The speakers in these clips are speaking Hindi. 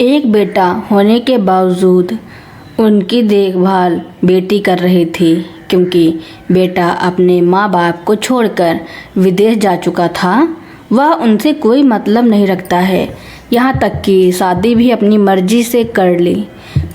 एक बेटा होने के बावजूद उनकी देखभाल बेटी कर रही थी, क्योंकि बेटा अपने माँ बाप को छोड़कर विदेश जा चुका था। वह उनसे कोई मतलब नहीं रखता है, यहाँ तक कि शादी भी अपनी मर्जी से कर ली।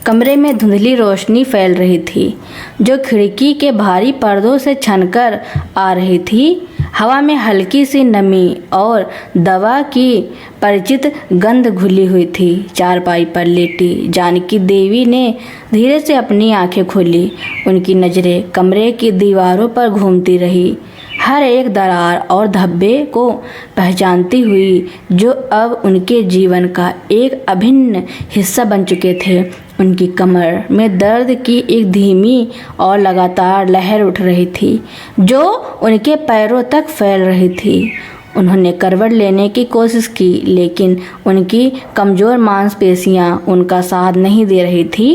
कमरे में धुंधली रोशनी फैल रही थी, जो खिड़की के भारी पर्दों से छनकर आ रही थी। हवा में हल्की सी नमी और दवा की परिचित गंध घुली हुई थी। चारपाई पर लेटी जानकी देवी ने धीरे से अपनी आंखें खोली। उनकी नज़रें कमरे की दीवारों पर घूमती रही, हर एक दरार और धब्बे को पहचानती हुई, जो अब उनके जीवन का एक अभिन्न हिस्सा बन चुके थे। उनकी कमर में दर्द की एक धीमी और लगातार लहर उठ रही थी, जो उनके पैरों तक फैल रही थी। उन्होंने करवट लेने की कोशिश की, लेकिन उनकी कमज़ोर मांसपेशियां उनका साथ नहीं दे रही थी।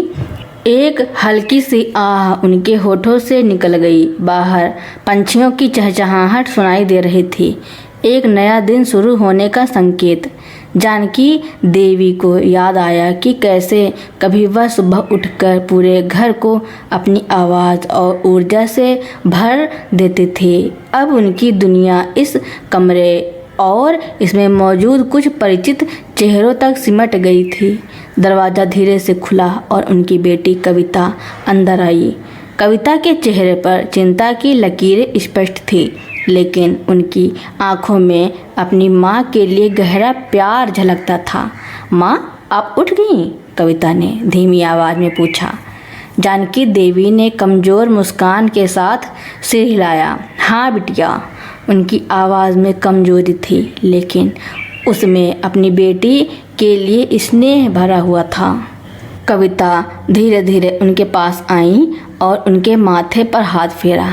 एक हल्की सी आह उनके होठों से निकल गई। बाहर पंछियों की चहचहाहट सुनाई दे रही थी, एक नया दिन शुरू होने का संकेत। जानकी देवी को याद आया कि कैसे कभी वह सुबह उठकर पूरे घर को अपनी आवाज़ और ऊर्जा से भर देती थी। अब उनकी दुनिया इस कमरे और इसमें मौजूद कुछ परिचित चेहरों तक सिमट गई थी। दरवाज़ा धीरे से खुला और उनकी बेटी कविता अंदर आई। कविता के चेहरे पर चिंता की लकीरें स्पष्ट थी, लेकिन उनकी आंखों में अपनी माँ के लिए गहरा प्यार झलकता था। माँ, आप उठ गईं? कविता ने धीमी आवाज़ में पूछा। जानकी देवी ने कमज़ोर मुस्कान के साथ सिर हिलाया। हाँ बिटिया। उनकी आवाज़ में कमजोरी थी, लेकिन उसमें अपनी बेटी के लिए स्नेह भरा हुआ था। कविता धीरे धीरे उनके पास आई और उनके माथे पर हाथ फेरा।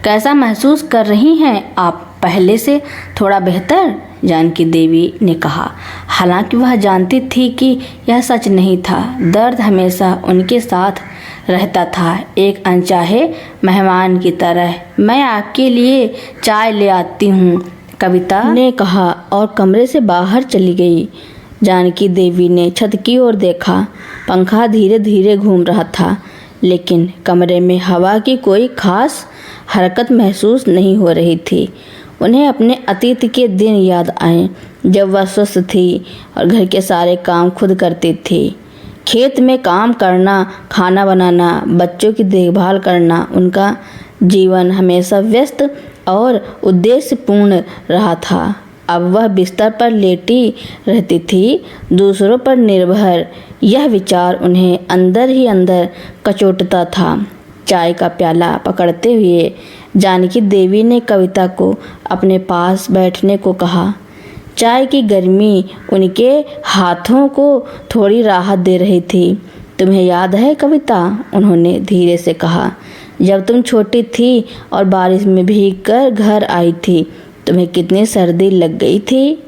कैसा महसूस कर रही हैं आप? पहले से थोड़ा बेहतर? जानकी देवी ने कहा। हालांकि वह जानती थी कि यह सच नहीं था। दर्द हमेशा उनके साथ रहता था, एक अनचाहे मेहमान की तरह। मैं आपके लिए चाय ले आती हूँ, कविता ने कहा और कमरे से बाहर चली गई। जानकी देवी ने छत की ओर देखा। पंखा धीरे धीरे घूम रहा था, लेकिन कमरे में हवा की कोई खास हरकत महसूस नहीं हो रही थी। उन्हें अपने अतीत के दिन याद आए, जब वह स्वस्थ थी और घर के सारे काम खुद करती थी। खेत में काम करना, खाना बनाना, बच्चों की देखभाल करना। उनका जीवन हमेशा व्यस्त और उद्देश्यपूर्ण रहा था। अब वह बिस्तर पर लेटी रहती थी, दूसरों पर निर्भर। यह विचार उन्हें अंदर ही अंदर कचोटता था। चाय का प्याला पकड़ते हुए जानकी देवी ने कविता को अपने पास बैठने को कहा। चाय की गर्मी उनके हाथों को थोड़ी राहत दे रही थी। तुम्हें याद है कविता? उन्होंने धीरे से कहा। जब तुम छोटी थी और बारिश में भीगकर घर आई थी, तुम्हें कितनी सर्दी लग गई थी?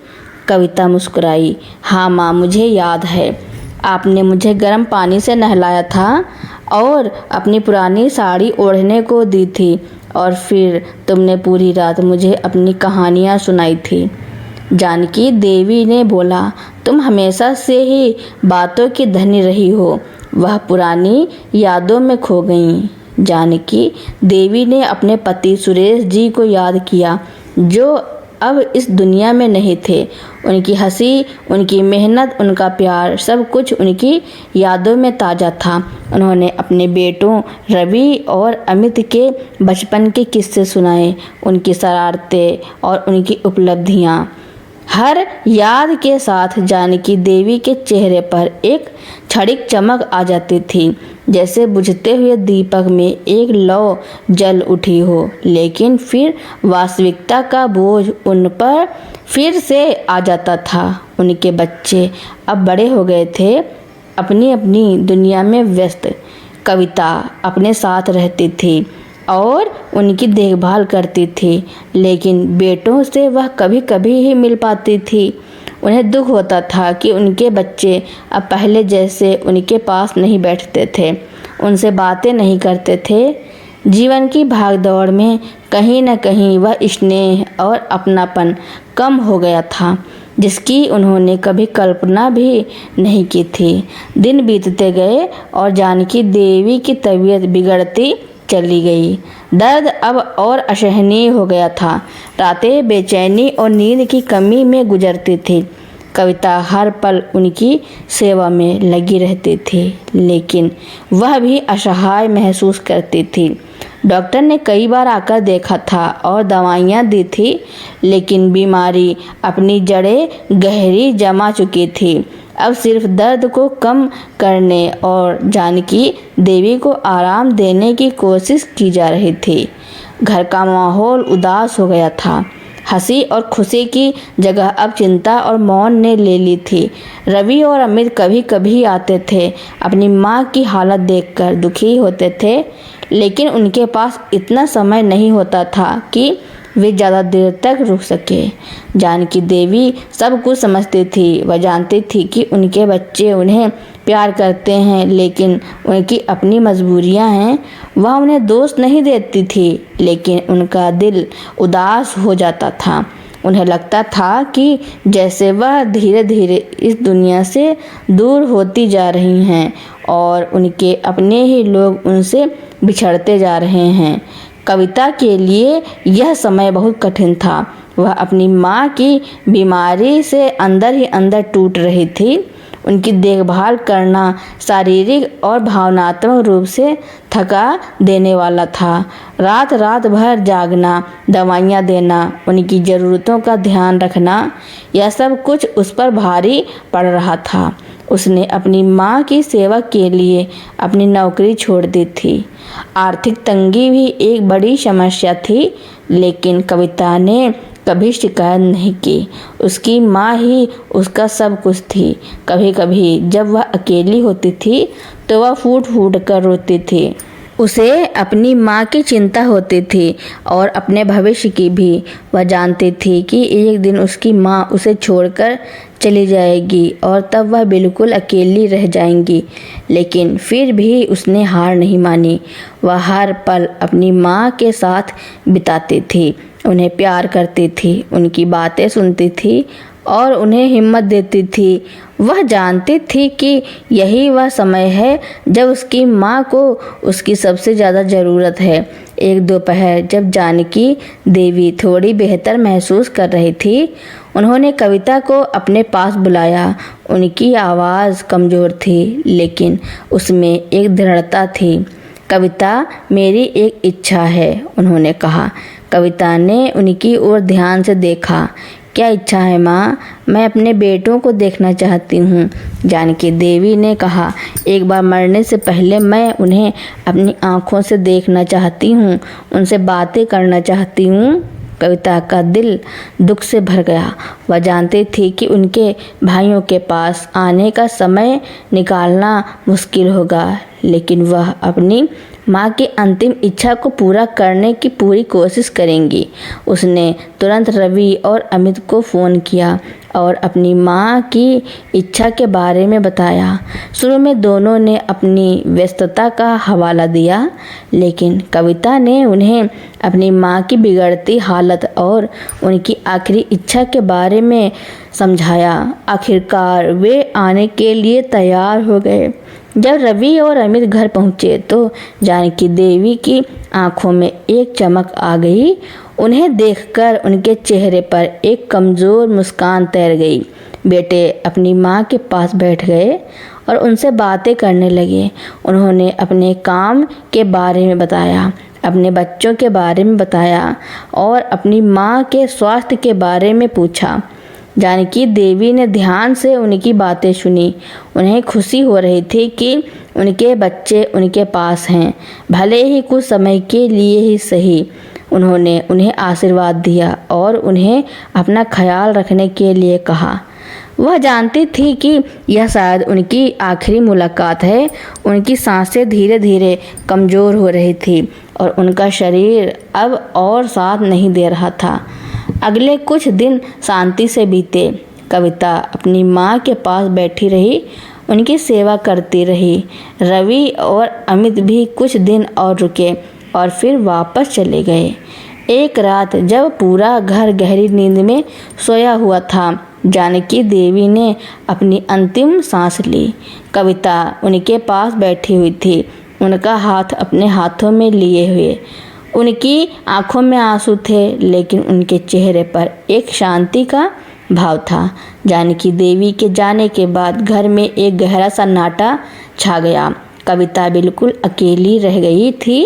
कविता मुस्कुराई। हाँ माँ, मुझे याद है। आपने मुझे गर्म पानी से नहलाया था और अपनी पुरानी साड़ी ओढ़ने को दी थी, और फिर तुमने पूरी रात मुझे अपनी कहानियाँ सुनाई थी। जानकी देवी ने बोला। तुम हमेशा से ही बातों की धनी रही हो। वह पुरानी यादों में खो गईं। जानकी देवी ने अपने पति सुरेश जी को याद किया, जो अब इस दुनिया में नहीं थे। उनकी हंसी, उनकी मेहनत, उनका प्यार, सब कुछ उनकी यादों में ताज़ा था। उन्होंने अपने बेटों रवि और अमित के बचपन के किस्से सुनाए, उनकी शरारतें और उनकी उपलब्धियाँ। हर याद के साथ जानकी देवी के चेहरे पर एक क्षणिक चमक आ जाती थी, जैसे बुझते हुए दीपक में एक लौ जल उठी हो। लेकिन फिर वास्तविकता का बोझ उन पर फिर से आ जाता था। उनके बच्चे अब बड़े हो गए थे, अपनी अपनी दुनिया में व्यस्त। कविता अपने साथ रहती थी और उनकी देखभाल करती थी, लेकिन बेटों से वह कभी कभी ही मिल पाती थी। उन्हें दुख होता था कि उनके बच्चे अब पहले जैसे उनके पास नहीं बैठते थे, उनसे बातें नहीं करते थे। जीवन की भागदौड़ में कहीं न कहीं वह स्नेह और अपनापन कम हो गया था। जिसकी उन्होंने कभी कल्पना भी नहीं की थी। दिन बीतते गए और जानकी देवी की तबीयत बिगड़ती चली गई। दर्द अब और असहनीय हो गया था। रातें बेचैनी और नींद की कमी में गुजरती थी। कविता हर पल उनकी सेवा में लगी रहती थी, लेकिन वह भी असहाय महसूस करती थी। डॉक्टर ने कई बार आकर देखा था और दवाइयाँ दी थी, लेकिन बीमारी अपनी जड़ें गहरी जमा चुकी थी। अब सिर्फ दर्द को कम करने और जानकी देवी को आराम देने की कोशिश की जा रही थी। घर का माहौल उदास हो गया था। हंसी और खुशी की जगह अब चिंता और मौन ने ले ली थी। रवि और अमित कभी कभी आते थे, अपनी माँ की हालत देखकर दुखी होते थे, लेकिन उनके पास इतना समय नहीं होता था कि वे ज़्यादा देर तक रुक सके। जानकी देवी सब कुछ समझती थी। वह जानती थी कि उनके बच्चे उन्हें प्यार करते हैं, लेकिन उनकी अपनी मजबूरियां हैं। वह उन्हें दोष नहीं देती थी, लेकिन उनका दिल उदास हो जाता था। उन्हें लगता था कि जैसे वह धीरे धीरे इस दुनिया से दूर होती जा रही हैं और उनके अपने ही लोग उनसे बिछड़ते जा रहे हैं। कविता के लिए यह समय बहुत कठिन था। वह अपनी माँ की बीमारी से अंदर ही अंदर टूट रही थी। उनकी देखभाल करना शारीरिक और भावनात्मक रूप से थका देने वाला था। रात भर जागना, दवाइयाँ देना, उनकी ज़रूरतों का ध्यान रखना, यह सब कुछ उस पर भारी पड़ रहा था। उसने अपनी माँ की सेवा के लिए अपनी नौकरी छोड़ दी थी। आर्थिक तंगी भी एक बड़ी समस्या थी, लेकिन कविता ने कभी शिकायत नहीं की। उसकी माँ ही उसका सब कुछ थी। कभी कभी जब वह अकेली होती थी तो वह फूट फूट कर रोती थी। उसे अपनी माँ की चिंता होती थी और अपने भविष्य की भी। वह जानती थी कि एक दिन उसकी माँ उसे छोड़कर चली जाएगी और तब वह बिल्कुल अकेली रह जाएंगी, लेकिन फिर भी उसने हार नहीं मानी। वह हर पल अपनी माँ के साथ बिताती थी, उन्हें प्यार करती थी, उनकी बातें सुनती थी और उन्हें हिम्मत देती थी। वह जानती थी कि यही वह समय है जब उसकी माँ को उसकी सबसे ज़्यादा ज़रूरत है। एक दोपहर जब जानकी देवी थोड़ी बेहतर महसूस कर रही थी, उन्होंने कविता को अपने पास बुलाया। उनकी आवाज़ कमज़ोर थी, लेकिन उसमें एक दृढ़ता थी। कविता, मेरी एक इच्छा है, उन्होंने कहा। कविता ने उनकी ओर ध्यान से देखा। क्या इच्छा है माँ? मैं अपने बेटों को देखना चाहती हूँ, जानकी देवी ने कहा। एक बार मरने से पहले मैं उन्हें अपनी आँखों से देखना चाहती हूँ, उनसे बातें करना चाहती हूँ। कविता का दिल दुख से भर गया। वह जानती थी कि उनके भाइयों के पास आने का समय निकालना मुश्किल होगा, लेकिन वह अपनी माँ की अंतिम इच्छा को पूरा करने की पूरी कोशिश करेंगी। उसने तुरंत रवि और अमित को फ़ोन किया और अपनी माँ की इच्छा के बारे में बताया। शुरू में दोनों ने अपनी व्यस्तता का हवाला दिया, लेकिन कविता ने उन्हें अपनी माँ की बिगड़ती हालत और उनकी आखिरी इच्छा के बारे में समझाया। आखिरकार वे आने के लिए तैयार हो गए। जब रवि और अमित घर पहुंचे तो जानकी देवी की आंखों में एक चमक आ गई। उन्हें देखकर उनके चेहरे पर एक कमज़ोर मुस्कान तैर गई। बेटे अपनी माँ के पास बैठ गए और उनसे बातें करने लगे। उन्होंने अपने काम के बारे में बताया, अपने बच्चों के बारे में बताया और अपनी माँ के स्वास्थ्य के बारे में पूछा। जानकी देवी ने ध्यान से उनकी बातें सुनी। उन्हें खुशी हो रही थी कि उनके बच्चे उनके पास हैं, भले ही कुछ समय के लिए ही सही। उन्होंने उन्हें आशीर्वाद दिया और उन्हें अपना ख्याल रखने के लिए कहा। वह जानती थी कि यह शायद उनकी आखिरी मुलाकात है। उनकी सांसें धीरे धीरे कमज़ोर हो रही थी और उनका शरीर अब और साथ नहीं दे रहा था। अगले कुछ दिन शांति से बीते। कविता अपनी माँ के पास बैठी रही, उनकी सेवा करती रही। रवि और अमित भी कुछ दिन और रुके और फिर वापस चले गए। एक रात जब पूरा घर गहरी नींद में सोया हुआ था, जानकी देवी ने अपनी अंतिम सांस ली। कविता उनके पास बैठी हुई थी, उनका हाथ अपने हाथों में लिए हुए। उनकी आंखों में आंसू थे, लेकिन उनके चेहरे पर एक शांति का भाव था। जानकी देवी के जाने के बाद घर में एक गहरा सन्नाटा छा गया। कविता बिल्कुल अकेली रह गई थी।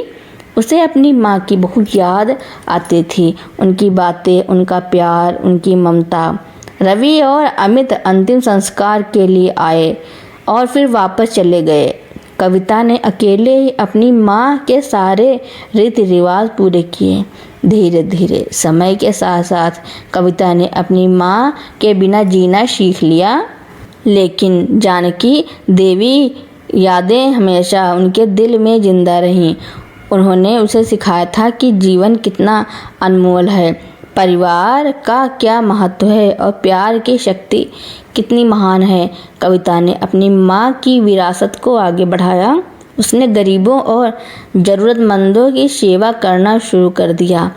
उसे अपनी माँ की बहुत याद आती थी, उनकी बातें, उनका प्यार, उनकी ममता। रवि और अमित अंतिम संस्कार के लिए आए और फिर वापस चले गए। कविता ने अकेले ही अपनी माँ के सारे रीति रिवाज पूरे किए। धीरे धीरे समय के साथ साथ कविता ने अपनी माँ के बिना जीना सीख लिया, लेकिन जानकी देवी यादें हमेशा उनके दिल में जिंदा रहीं। उन्होंने उसे सिखाया था कि जीवन कितना अनमोल है, परिवार का क्या महत्व है और प्यार की शक्ति कितनी महान है। कविता ने अपनी माँ की विरासत को आगे बढ़ाया। उसने गरीबों और ज़रूरतमंदों की सेवा करना शुरू कर दिया,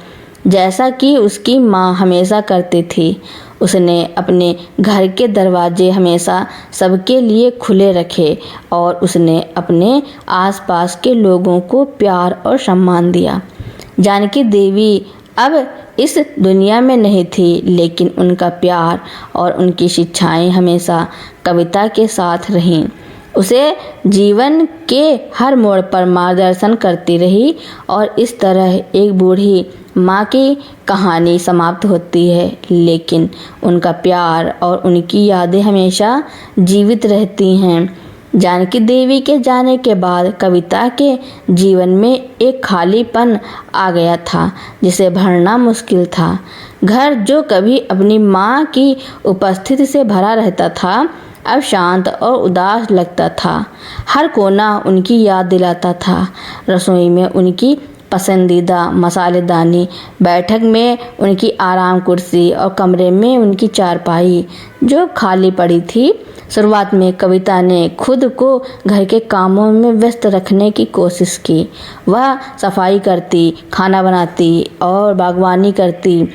जैसा कि उसकी माँ हमेशा करती थी। उसने अपने घर के दरवाजे हमेशा सबके लिए खुले रखे और उसने अपने आसपास के लोगों को प्यार और सम्मान दिया। जानकी देवी अब इस दुनिया में नहीं थी, लेकिन उनका प्यार और उनकी शिक्षाएं हमेशा कविता के साथ रहीं। उसे जीवन के हर मोड़ पर मार्गदर्शन करती रही और इस तरह एक बूढ़ी माँ की कहानी समाप्त होती है, लेकिन उनका प्यार और उनकी यादें हमेशा जीवित रहती हैं। जानकी देवी के जाने के बाद कविता के जीवन में एक खालीपन आ गया था, जिसे भरना मुश्किल था। घर जो कभी अपनी माँ की उपस्थिति से भरा रहता था, अब शांत और उदास लगता था। हर कोना उनकी याद दिलाता था। रसोई में उनकी पसंदीदा मसालेदानी, बैठक में उनकी आराम कुर्सी और कमरे में उनकी चारपाई जो खाली पड़ी थी। शुरुआत में कविता ने खुद को घर के कामों में व्यस्त रखने की कोशिश की। वह सफाई करती, खाना बनाती और बागवानी करती।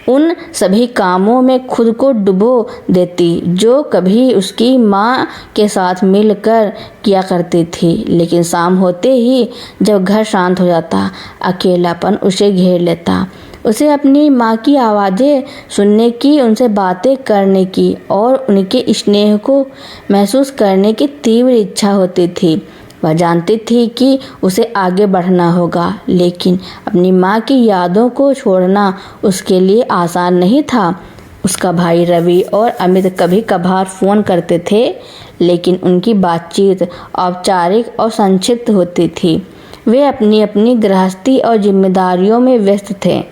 उन सभी कामों में खुद को डुबो देती जो कभी उसकी माँ के साथ मिलकर किया करती थी। लेकिन शाम होते ही जब घर शांत हो जाता, अकेलापन उसे घेर लेता। उसे अपनी माँ की आवाज़ें सुनने की, उनसे बातें करने की और उनके स्नेह को महसूस करने की तीव्र इच्छा होती थी। वह जानती थी कि उसे आगे बढ़ना होगा, लेकिन अपनी माँ की यादों को छोड़ना उसके लिए आसान नहीं था। उसका भाई रवि और अमित कभी कभार फ़ोन करते थे, लेकिन उनकी बातचीत औपचारिक और संक्षिप्त होती थी। वे अपनी अपनी गृहस्थी और जिम्मेदारियों में व्यस्त थे।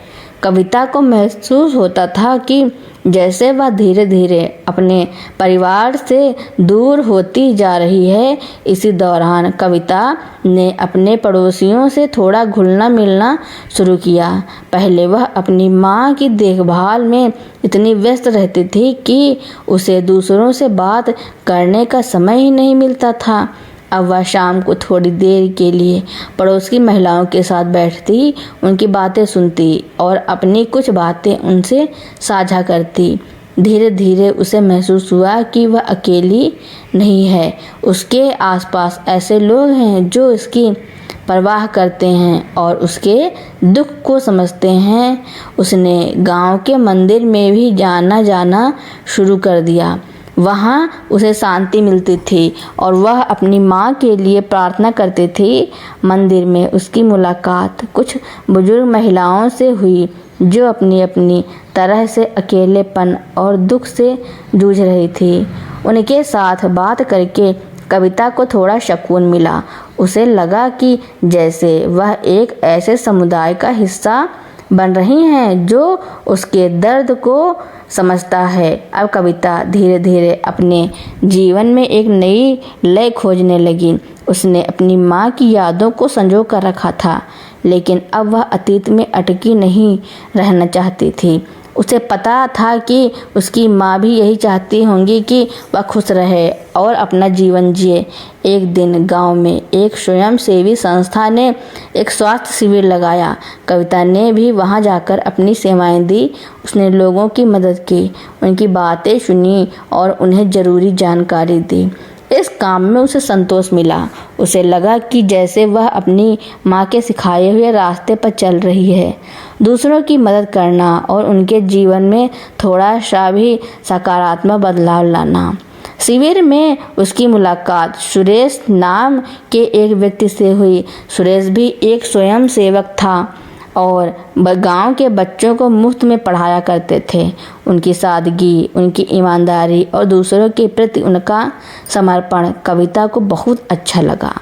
कविता को महसूस होता था कि जैसे वह धीरे धीरे अपने परिवार से दूर होती जा रही है। इसी दौरान कविता ने अपने पड़ोसियों से थोड़ा घुलना मिलना शुरू किया। पहले वह अपनी माँ की देखभाल में इतनी व्यस्त रहती थी कि उसे दूसरों से बात करने का समय ही नहीं मिलता था। अब वह शाम को थोड़ी देर के लिए पड़ोस की महिलाओं के साथ बैठती, उनकी बातें सुनती और अपनी कुछ बातें उनसे साझा करती। धीरे धीरे उसे महसूस हुआ कि वह अकेली नहीं है। उसके आसपास ऐसे लोग हैं जो उसकी परवाह करते हैं और उसके दुख को समझते हैं। उसने गांव के मंदिर में भी जाना शुरू कर दिया। वहाँ उसे शांति मिलती थी और वह अपनी माँ के लिए प्रार्थना करती थी। मंदिर में उसकी मुलाकात कुछ बुजुर्ग महिलाओं से हुई जो अपनी अपनी तरह से अकेलेपन और दुख से जूझ रही थी। उनके साथ बात करके कविता को थोड़ा सुकून मिला। उसे लगा कि जैसे वह एक ऐसे समुदाय का हिस्सा बन रही हैं जो उसके दर्द को समझता है। अब कविता धीरे धीरे अपने जीवन में एक नई लय खोजने लगी। उसने अपनी माँ की यादों को संजो कर रखा था, लेकिन अब वह अतीत में अटकी नहीं रहना चाहती थी। उसे पता था कि उसकी माँ भी यही चाहती होंगी कि वह खुश रहे और अपना जीवन जिए। एक दिन गांव में एक स्वयंसेवी संस्था ने एक स्वास्थ्य शिविर लगाया। कविता ने भी वहां जाकर अपनी सेवाएं दी। उसने लोगों की मदद की, उनकी बातें सुनी और उन्हें ज़रूरी जानकारी दी। इस काम में उसे संतोष मिला। उसे लगा कि जैसे वह अपनी माँ के सिखाए हुए रास्ते पर चल रही है। दूसरों की मदद करना और उनके जीवन में थोड़ा सा भी सकारात्मक बदलाव लाना। शिविर में उसकी मुलाकात सुरेश नाम के एक व्यक्ति से हुई। सुरेश भी एक स्वयं सेवक था और गांव के बच्चों को मुफ्त में पढ़ाया करते थे। उनकी सादगी, उनकी ईमानदारी और दूसरों के प्रति उनका समर्पण कविता को बहुत अच्छा लगा।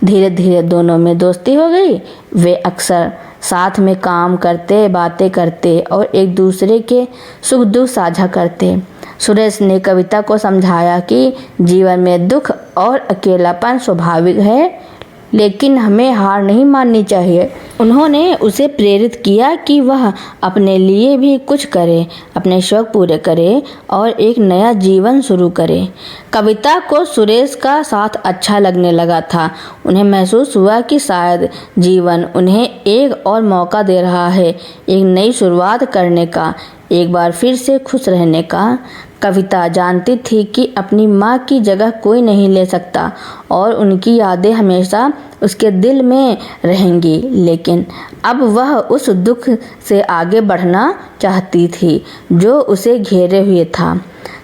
धीरे धीरे दोनों में दोस्ती हो गई। वे अक्सर साथ में काम करते, बातें करते और एक दूसरे के सुख दुख साझा करते। सुरेश ने कविता को समझाया कि जीवन में दुख और अकेलापन स्वाभाविक है, लेकिन हमें हार नहीं माननी चाहिए। उन्होंने उसे प्रेरित किया कि वह अपने लिए भी कुछ करे, अपने शौक पूरे करे और एक नया जीवन शुरू करे। कविता को सुरेश का साथ अच्छा लगने लगा था। उन्हें महसूस हुआ कि शायद जीवन उन्हें एक और मौका दे रहा है, एक नई शुरुआत करने का, एक बार फिर से खुश रहने का। कविता जानती थी कि अपनी माँ की जगह कोई नहीं ले सकता और उनकी यादें हमेशा उसके दिल में रहेंगी, लेकिन अब वह उस दुख से आगे बढ़ना चाहती थी जो उसे घेरे हुए था।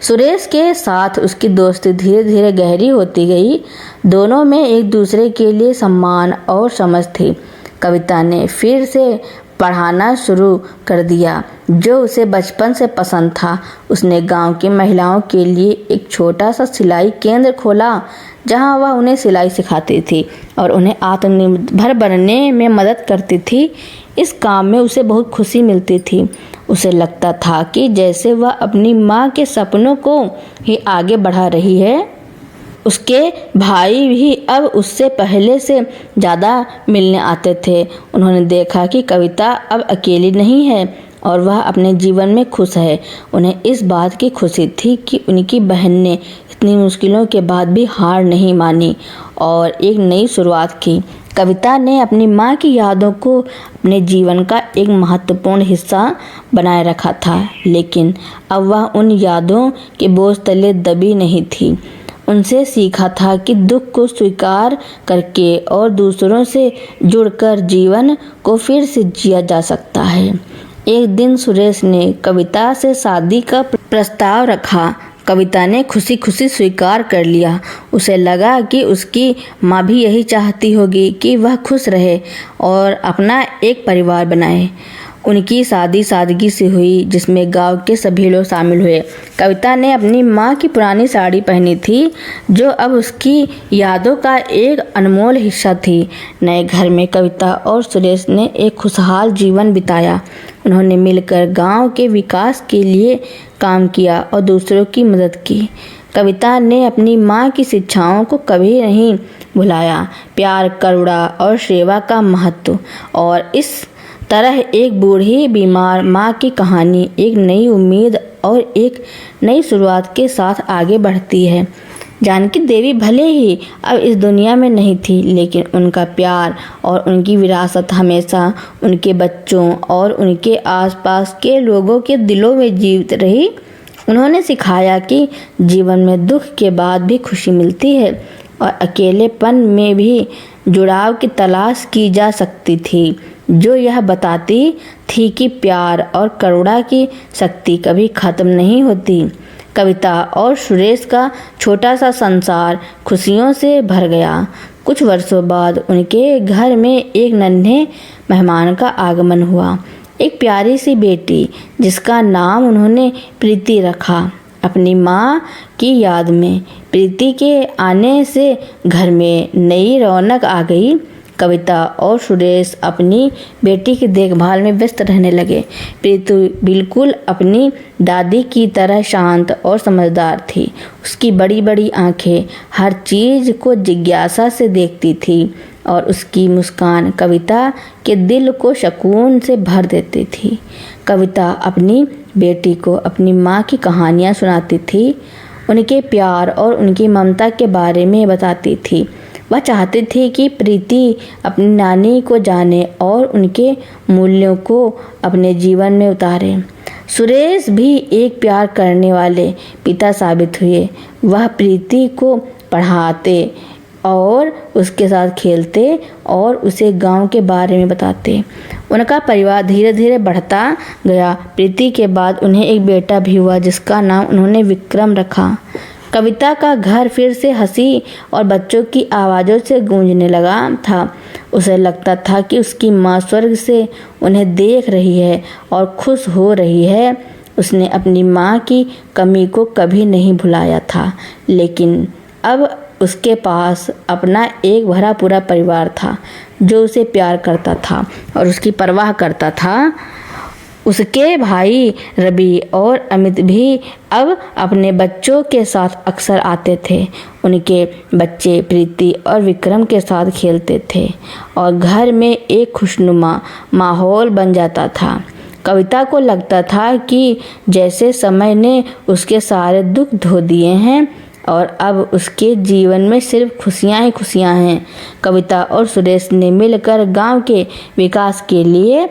सुरेश के साथ उसकी दोस्ती धीरे धीरे गहरी होती गई। दोनों में एक दूसरे के लिए सम्मान और समझ थी। कविता ने फिर से पढ़ाना शुरू कर दिया जो उसे बचपन से पसंद था। उसने गांव की महिलाओं के लिए एक छोटा सा सिलाई केंद्र खोला जहां वह उन्हें सिलाई सिखाती थी और उन्हें आत्मनिर्भर बनने में मदद करती थी। इस काम में उसे बहुत खुशी मिलती थी। उसे लगता था कि जैसे वह अपनी माँ के सपनों को ही आगे बढ़ा रही है। उसके भाई भी अब उससे पहले से ज़्यादा मिलने आते थे। उन्होंने देखा कि कविता अब अकेली नहीं है और वह अपने जीवन में खुश है। उन्हें इस बात की खुशी थी कि उनकी बहन ने इतनी मुश्किलों के बाद भी हार नहीं मानी और एक नई शुरुआत की। कविता ने अपनी माँ की यादों को अपने जीवन का एक महत्वपूर्ण हिस्सा बनाए रखा था, लेकिन अब वह उन यादों के बोझ तले दबी नहीं थी। उनसे सीखा था कि दुख को स्वीकार करके और दूसरों से जुड़कर जीवन को फिर से जिया जा सकता है। एक दिन सुरेश ने कविता से शादी का प्रस्ताव रखा। कविता ने खुशी खुशी स्वीकार कर लिया। उसे लगा कि उसकी माँ भी यही चाहती होगी कि वह खुश रहे और अपना एक परिवार बनाए। उनकी शादी सादगी से हुई जिसमें गांव के सभी लोग शामिल हुए। कविता ने अपनी माँ की पुरानी साड़ी पहनी थी जो अब उसकी यादों का एक अनमोल हिस्सा थी। नए घर में कविता और सुरेश ने एक खुशहाल जीवन बिताया। उन्होंने मिलकर गांव के विकास के लिए काम किया और दूसरों की मदद की। कविता ने अपनी माँ की शिक्षाओं को कभी नहीं भुलाया। प्यार, करुणा और सेवा का महत्व। और इस तरह एक बूढ़ी बीमार माँ की कहानी एक नई उम्मीद और एक नई शुरुआत के साथ आगे बढ़ती है। जानकी देवी भले ही अब इस दुनिया में नहीं थी, लेकिन उनका प्यार और उनकी विरासत हमेशा उनके बच्चों और उनके आसपास के लोगों के दिलों में जीवित रही। उन्होंने सिखाया कि जीवन में दुख के बाद भी खुशी मिलती है और अकेलेपन में भी जुड़ाव की तलाश की जा सकती थी, जो यह बताती थी कि प्यार और करुणा की शक्ति कभी खत्म नहीं होती। कविता और सुरेश का छोटा सा संसार खुशियों से भर गया। कुछ वर्षों बाद उनके घर में एक नन्हे मेहमान का आगमन हुआ, एक प्यारी सी बेटी जिसका नाम उन्होंने प्रीति रखा। अपनी माँ की याद में प्रीति के आने से घर में नई रौनक आ गई। कविता और सुरेश अपनी बेटी की देखभाल में व्यस्त रहने लगे। प्रीति बिल्कुल अपनी दादी की तरह शांत और समझदार थी। उसकी बड़ी बड़ी आंखें हर चीज़ को जिज्ञासा से देखती थी और उसकी मुस्कान कविता के दिल को सुकून से भर देती थी। कविता अपनी बेटी को अपनी माँ की कहानियाँ सुनाती थी, उनके प्यार और उनकी ममता के बारे में बताती थी। वह चाहती थी कि प्रीति अपनी नानी को जाने और उनके मूल्यों को अपने जीवन में उतारे। सुरेश भी एक प्यार करने वाले पिता साबित हुए। वह प्रीति को पढ़ाते और उसके साथ खेलते और उसे गांव के बारे में बताते। उनका परिवार धीरे धीरे बढ़ता गया। प्रीति के बाद उन्हें एक बेटा भी हुआ जिसका नाम उन्होंने विक्रम रखा। कविता का घर फिर से हंसी और बच्चों की आवाज़ों से गूंजने लगा था। उसे लगता था कि उसकी माँ स्वर्ग से उन्हें देख रही है और खुश हो रही है। उसने अपनी माँ की कमी को कभी नहीं भुलाया था, लेकिन अब उसके पास अपना एक भरा पूरा परिवार था जो उसे प्यार करता था और उसकी परवाह करता था। उसके भाई रवि और अमित भी अब अपने बच्चों के साथ अक्सर आते थे। उनके बच्चे प्रीति और विक्रम के साथ खेलते थे और घर में एक खुशनुमा माहौल बन जाता था। कविता को लगता था कि जैसे समय ने उसके सारे दुख धो दिए हैं और अब उसके जीवन में सिर्फ खुशियाँ ही खुशियाँ हैं। कविता और सुरेश ने मिलकर गांव के विकास के लिए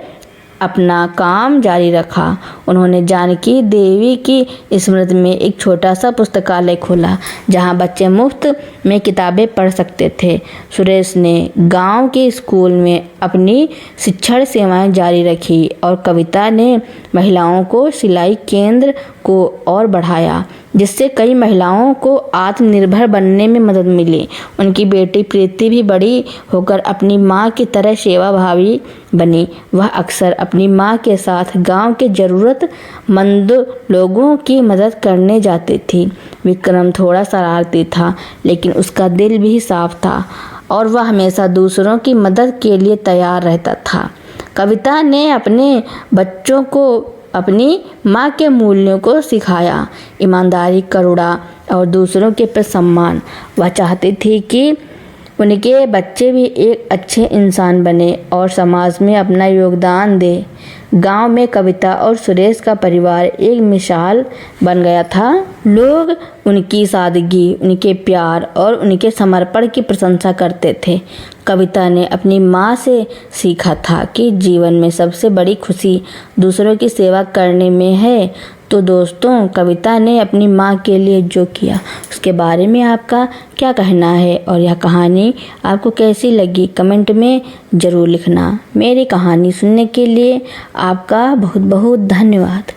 अपना काम जारी रखा। उन्होंने जानकी देवी की स्मृति में एक छोटा सा पुस्तकालय खोला जहां बच्चे मुफ्त में किताबें पढ़ सकते थे। सुरेश ने गांव के स्कूल में अपनी शिक्षण सेवाएं जारी रखी और कविता ने महिलाओं को सिलाई केंद्र को और बढ़ाया, जिससे कई महिलाओं को आत्मनिर्भर बनने में मदद मिली। उनकी बेटी प्रीति भी बड़ी होकर अपनी माँ की तरह सेवाभावी बनी। वह अक्सर अपनी माँ के साथ गांव के ज़रूरतमंद लोगों की मदद करने जाती थी। विक्रम थोड़ा शरारती था, लेकिन उसका दिल भी साफ था और वह हमेशा दूसरों की मदद के लिए तैयार रहता था। कविता ने अपने बच्चों को अपनी माँ के मूल्यों को सिखाया, ईमानदारी, करुणा और दूसरों के प्रति सम्मान। वह चाहती थी कि उनके बच्चे भी एक अच्छे इंसान बने और समाज में अपना योगदान दे। गांव में कविता और सुरेश का परिवार एक मिसाल बन गया था। लोग उनकी सादगी, उनके प्यार और उनके समर्पण की प्रशंसा करते थे। कविता ने अपनी माँ से सीखा था कि जीवन में सबसे बड़ी खुशी दूसरों की सेवा करने में है। तो दोस्तों, कविता ने अपनी माँ के लिए जो किया उसके बारे में आपका क्या कहना है और यह कहानी आपको कैसी लगी कमेंट में ज़रूर लिखना। मेरी कहानी सुनने के लिए आपका बहुत बहुत धन्यवाद।